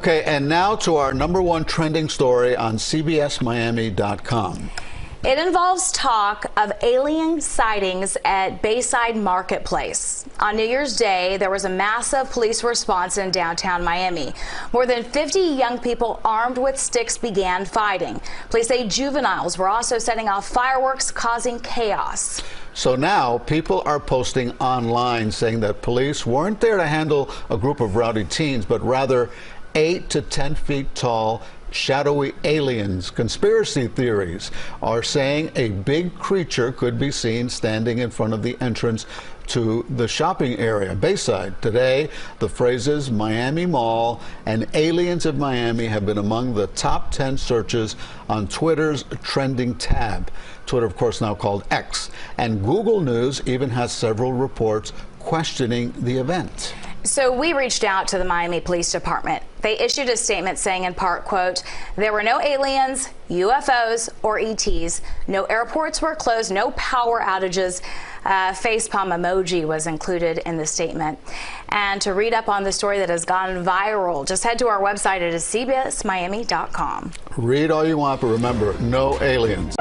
Okay, and now to our #1 trending story on CBSMiami.com. It involves talk of alien sightings at Bayside Marketplace. On New Year's Day, there was a massive police response in downtown Miami. More than 50 young people armed with sticks began fighting. Police say juveniles were also setting off fireworks, causing chaos. So now people are posting online saying that police weren't there to handle a group of rowdy teens, but rather 8 to 10 feet tall shadowy aliens. Conspiracy theories are saying a big creature could be seen standing in front of the entrance to the shopping area, Bayside. Today, the phrases Miami Mall and aliens of Miami have been among the top 10 searches on Twitter's trending tab. Twitter, of course, now called X. And Google News even has several reports questioning the event. So we reached out to the Miami Police Department. They issued a statement saying in part, quote, "There were no aliens, UFOs, or ETs. No airports were closed, no power outages." Facepalm emoji was included in the statement. And to read up on the story that has gone viral, just head to our website at cbsmiami.com. Read all you want, but remember, no aliens.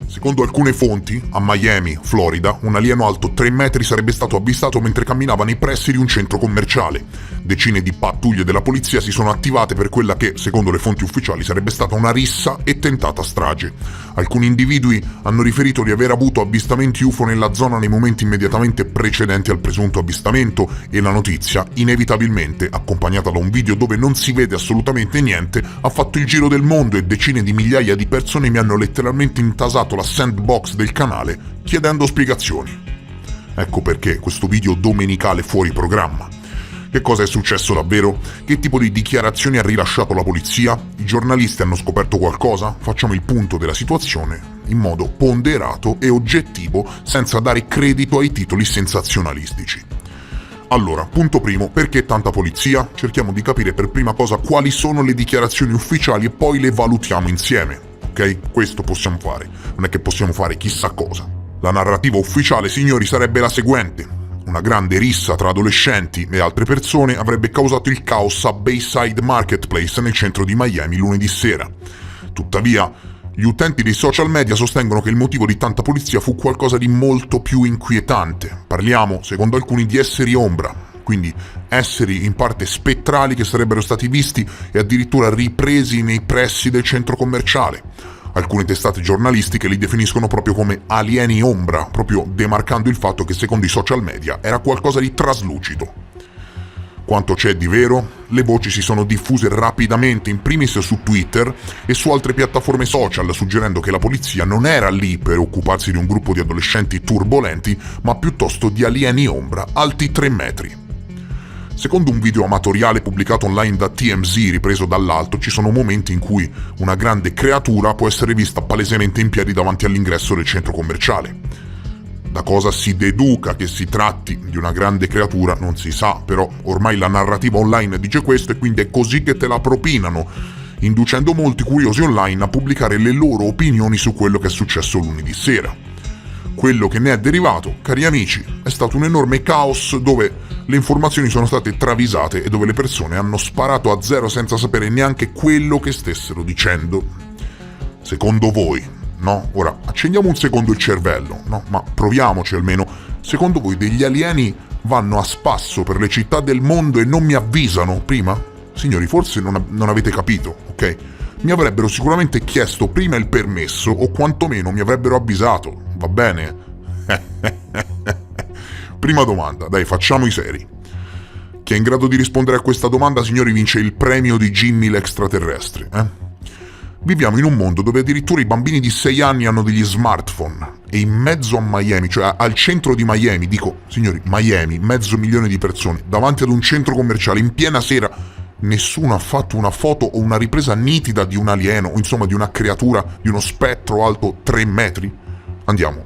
Secondo alcune fonti, a Miami, Florida, un alieno alto 3 metri sarebbe stato avvistato mentre camminava nei pressi di un centro commerciale. Decine di pattuglie della polizia si sono attivate per quella che, secondo le fonti ufficiali, sarebbe stata una rissa e tentata strage. Alcuni individui hanno riferito di aver avuto avvistamenti UFO nella zona nei momenti immediatamente precedenti al presunto avvistamento e la notizia, inevitabilmente, accompagnata da un video dove non si vede assolutamente niente, ha fatto il giro del mondo e decine di migliaia di persone mi hanno letteralmente intasato la sandbox del canale chiedendo spiegazioni. Ecco perché questo video domenicale fuori programma. Che cosa è successo davvero? Che tipo di dichiarazioni ha rilasciato la polizia? I giornalisti hanno scoperto qualcosa? Facciamo il punto della situazione in modo ponderato e oggettivo, senza dare credito ai titoli sensazionalistici. Allora, punto primo, perché tanta polizia? Cerchiamo di capire per prima cosa quali sono le dichiarazioni ufficiali e poi le valutiamo insieme. Ok? Questo possiamo fare. Non è che possiamo fare chissà cosa. La narrativa ufficiale, signori, sarebbe la seguente. Una grande rissa tra adolescenti e altre persone avrebbe causato il caos a Bayside Marketplace nel centro di Miami lunedì sera. Tuttavia, gli utenti dei social media sostengono che il motivo di tanta polizia fu qualcosa di molto più inquietante. Parliamo, secondo alcuni, di esseri ombra, quindi esseri in parte spettrali che sarebbero stati visti e addirittura ripresi nei pressi del centro commerciale. Alcune testate giornalistiche li definiscono proprio come alieni ombra, proprio demarcando il fatto che secondo i social media era qualcosa di traslucido. Quanto c'è di vero? Le voci si sono diffuse rapidamente, in primis su Twitter e su altre piattaforme social, suggerendo che la polizia non era lì per occuparsi di un gruppo di adolescenti turbolenti, ma piuttosto di alieni ombra alti 3 metri. Secondo un video amatoriale pubblicato online da TMZ ripreso dall'alto, ci sono momenti in cui una grande creatura può essere vista palesemente in piedi davanti all'ingresso del centro commerciale. Da cosa si deduca che si tratti di una grande creatura non si sa, però ormai la narrativa online dice questo e quindi è così che te la propinano, inducendo molti curiosi online a pubblicare le loro opinioni su quello che è successo lunedì sera. Quello che ne è derivato, cari amici, è stato un enorme caos dove le informazioni sono state travisate e dove le persone hanno sparato a zero senza sapere neanche quello che stessero dicendo. Secondo voi, no? Ora, accendiamo un secondo il cervello, no? Ma proviamoci almeno. Secondo voi degli alieni vanno a spasso per le città del mondo e non mi avvisano prima? Signori, forse non avete capito, ok? Mi avrebbero sicuramente chiesto prima il permesso o quantomeno mi avrebbero avvisato, va bene? Prima domanda, dai, facciamo i seri. Chi è in grado di rispondere a questa domanda, signori, vince il premio di Jimmy l'extraterrestre, Viviamo in un mondo dove addirittura i bambini di 6 anni hanno degli smartphone e in mezzo a Miami, cioè al centro di Miami, dico, signori, Miami, 500.000 di persone, davanti ad un centro commerciale in piena sera, Nessuno ha fatto una foto o una ripresa nitida di un alieno, o insomma di una creatura, di uno spettro alto 3 metri? Andiamo.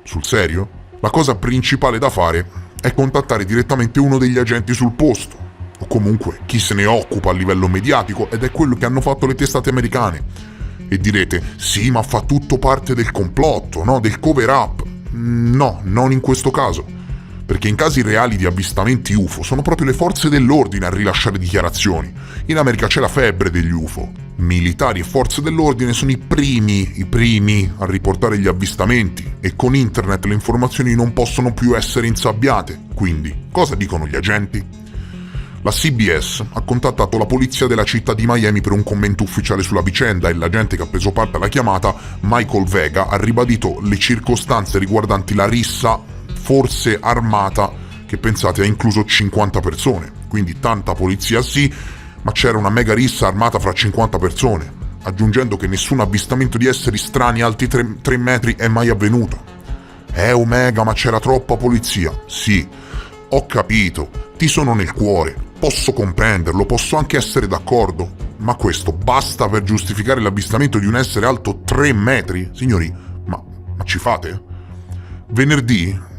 Sul serio? La cosa principale da fare è contattare direttamente uno degli agenti sul posto, o comunque chi se ne occupa a livello mediatico, ed è quello che hanno fatto le testate americane. E direte, sì, ma fa tutto parte del complotto, no? Del cover up. No, non in questo caso. Perché in casi reali di avvistamenti UFO sono proprio le forze dell'ordine a rilasciare dichiarazioni. In America c'è la febbre degli UFO. Militari e forze dell'ordine sono i primi a riportare gli avvistamenti, e con internet le informazioni non possono più essere insabbiate. Quindi, cosa dicono gli agenti? La CBS ha contattato la polizia della città di Miami per un commento ufficiale sulla vicenda, e l'agente che ha preso parte alla chiamata, Michael Vega, ha ribadito le circostanze riguardanti la rissa forse armata che, pensate, ha incluso 50 persone. Quindi tanta polizia sì, ma c'era una mega rissa armata fra 50 persone, aggiungendo che nessun avvistamento di esseri strani alti 3 metri è mai avvenuto. Omega, ma c'era troppa polizia. Sì, ho capito, ti sono nel cuore, posso comprenderlo, posso anche essere d'accordo, ma questo basta per giustificare l'avvistamento di un essere alto 3 metri? Signori, ma ci fate? Venerdì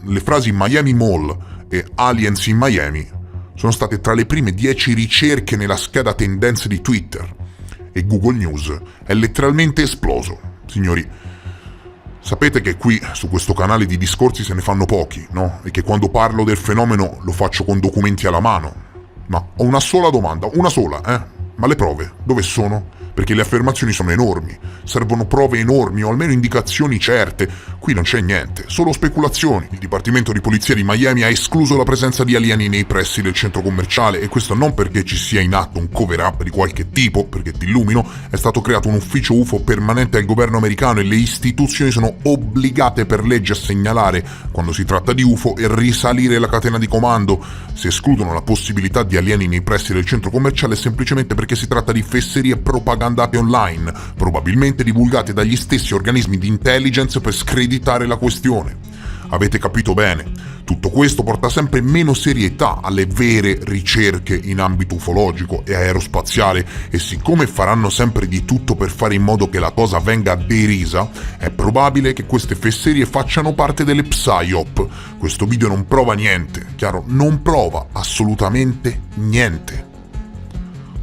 le frasi Miami Mall e Aliens in Miami sono state tra le prime 10 ricerche nella scheda tendenze di Twitter, e Google News è letteralmente esploso. Signori, sapete che qui su questo canale di discorsi se ne fanno pochi, no? E che quando parlo del fenomeno lo faccio con documenti alla mano. Ma ho una sola domanda, una sola, Ma le prove dove sono? Perché le affermazioni sono enormi, servono prove enormi o almeno indicazioni certe. Qui non c'è niente, solo speculazioni. Il Dipartimento di Polizia di Miami ha escluso la presenza di alieni nei pressi del centro commerciale, e questo non perché ci sia in atto un cover-up di qualche tipo, perché ti illumino, è stato creato un ufficio UFO permanente al governo americano, e le istituzioni sono obbligate per legge a segnalare quando si tratta di UFO e risalire la catena di comando. Se escludono la possibilità di alieni nei pressi del centro commerciale è semplicemente perché si tratta di fesserie propagandate online, probabilmente divulgate dagli stessi organismi di intelligence per screditare la questione. Avete capito bene, tutto questo porta sempre meno serietà alle vere ricerche in ambito ufologico e aerospaziale, e siccome faranno sempre di tutto per fare in modo che la cosa venga derisa, è probabile che queste fesserie facciano parte delle psyop. Questo video non prova niente, chiaro? Non prova assolutamente niente.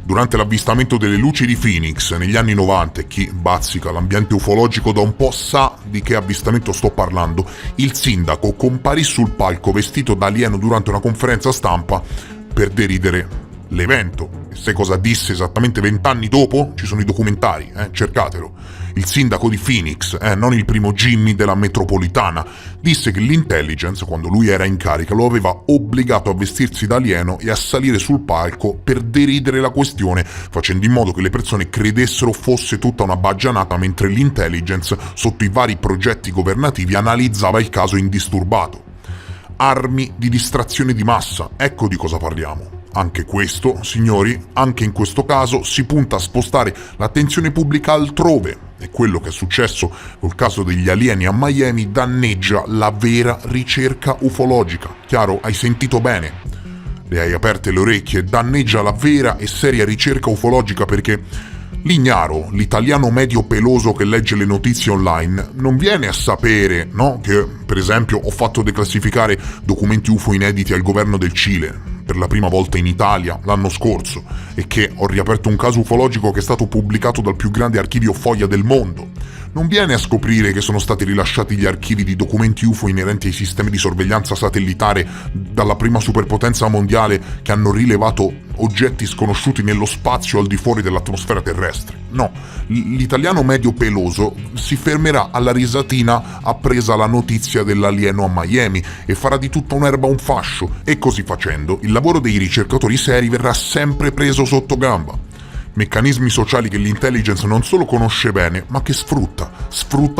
Durante l'avvistamento delle luci di Phoenix negli anni 90, chi bazzica l'ambiente ufologico da un po' sa di che avvistamento sto parlando, il sindaco comparì sul palco vestito da alieno durante una conferenza stampa per deridere l'evento. E sai cosa disse esattamente 20 anni dopo? Ci sono i documentari, cercatelo. Il sindaco di Phoenix, non il primo Jimmy della metropolitana, disse che l'intelligence, quando lui era in carica, lo aveva obbligato a vestirsi da alieno e a salire sul palco per deridere la questione, facendo in modo che le persone credessero fosse tutta una baggianata, mentre l'intelligence, sotto i vari progetti governativi, analizzava il caso indisturbato. Armi di distrazione di massa, ecco di cosa parliamo. Anche questo, signori, anche in questo caso si punta a spostare l'attenzione pubblica altrove, e quello che è successo col caso degli alieni a Miami danneggia la vera ricerca ufologica. Chiaro? Hai sentito bene? Le hai aperte le orecchie? Danneggia la vera e seria ricerca ufologica, perché l'ignaro, l'italiano medio peloso che legge le notizie online, non viene a sapere, no, che per esempio ho fatto declassificare documenti UFO inediti al governo del Cile per la prima volta in Italia l'anno scorso, e che ho riaperto un caso ufologico che è stato pubblicato dal più grande archivio foglia del mondo. Non viene a scoprire che sono stati rilasciati gli archivi di documenti UFO inerenti ai sistemi di sorveglianza satellitare dalla prima superpotenza mondiale che hanno rilevato oggetti sconosciuti nello spazio al di fuori dell'atmosfera terrestre. No, l'italiano medio peloso si fermerà alla risatina appresa la notizia dell'alieno a Miami e farà di tutta un'erba un fascio, e così facendo il lavoro dei ricercatori seri verrà sempre preso sotto gamba. Meccanismi sociali che l'intelligence non solo conosce bene, ma che sfrutta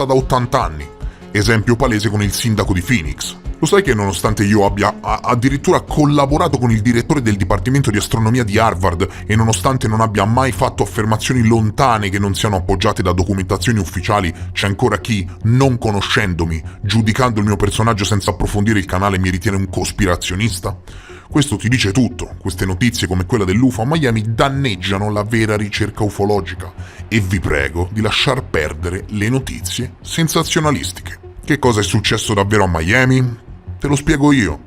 da 80 anni. Esempio palese con il sindaco di Phoenix. Lo sai che nonostante io abbia addirittura collaborato con il direttore del Dipartimento di Astronomia di Harvard e nonostante non abbia mai fatto affermazioni lontane che non siano appoggiate da documentazioni ufficiali, c'è ancora chi, non conoscendomi, giudicando il mio personaggio senza approfondire il canale, mi ritiene un cospirazionista? Questo ti dice tutto. Queste notizie come quella dell'UFO a Miami danneggiano la vera ricerca ufologica e vi prego di lasciar perdere le notizie sensazionalistiche. Che cosa è successo davvero a Miami? Te lo spiego io.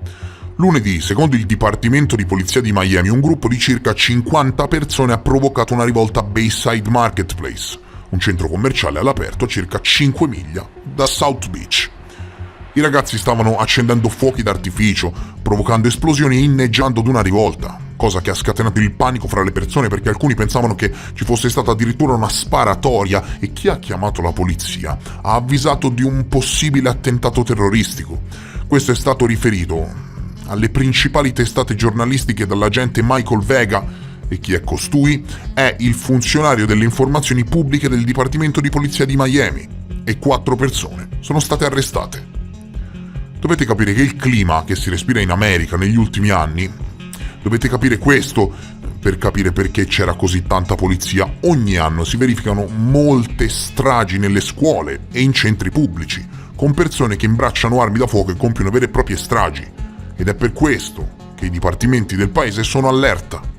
Lunedì, secondo il Dipartimento di Polizia di Miami, un gruppo di circa 50 persone ha provocato una rivolta a Bayside Marketplace, un centro commerciale all'aperto a circa 5 miglia da South Beach. I ragazzi stavano accendendo fuochi d'artificio, provocando esplosioni e inneggiando ad una rivolta, cosa che ha scatenato il panico fra le persone perché alcuni pensavano che ci fosse stata addirittura una sparatoria e chi ha chiamato la polizia ha avvisato di un possibile attentato terroristico. Questo è stato riferito alle principali testate giornalistiche dall'agente Michael Vega e chi è costui? È il funzionario delle informazioni pubbliche del Dipartimento di Polizia di Miami e 4 persone sono state arrestate. Dovete capire che il clima che si respira in America negli ultimi anni, dovete capire questo per capire perché c'era così tanta polizia. Ogni anno si verificano molte stragi nelle scuole e in centri pubblici, con persone che imbracciano armi da fuoco e compiono vere e proprie stragi. Ed è per questo che i dipartimenti del paese sono allerta.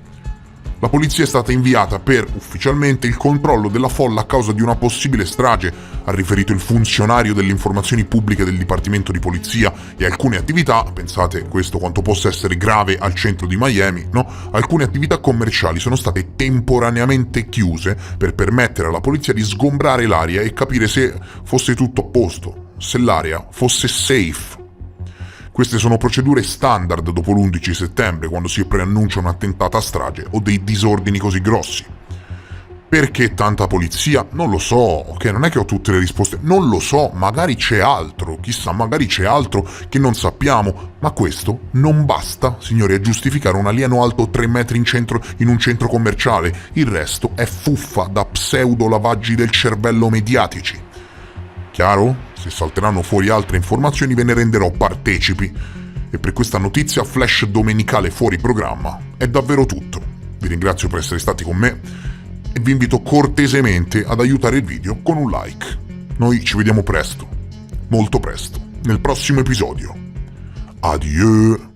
La polizia è stata inviata per, ufficialmente, il controllo della folla a causa di una possibile strage, ha riferito il funzionario delle informazioni pubbliche del Dipartimento di Polizia, e alcune attività, pensate questo quanto possa essere grave al centro di Miami, no? Alcune attività commerciali sono state temporaneamente chiuse per permettere alla polizia di sgombrare l'area e capire se fosse tutto a posto, se l'area fosse safe. Queste sono procedure standard dopo l'11 settembre, quando si preannuncia un'attentata a strage o dei disordini così grossi. Perché tanta polizia? Non lo so, ok, non è che ho tutte le risposte, non lo so, magari c'è altro, chissà, magari c'è altro che non sappiamo, ma questo non basta, signori, a giustificare un alieno alto 3 metri in un centro commerciale. Il resto è fuffa da pseudo lavaggi del cervello mediatici. Chiaro? Se salteranno fuori altre informazioni ve ne renderò partecipi. E per questa notizia flash domenicale fuori programma è davvero tutto. Vi ringrazio per essere stati con me e vi invito cortesemente ad aiutare il video con un like. Noi ci vediamo presto, molto presto, nel prossimo episodio. Adieu!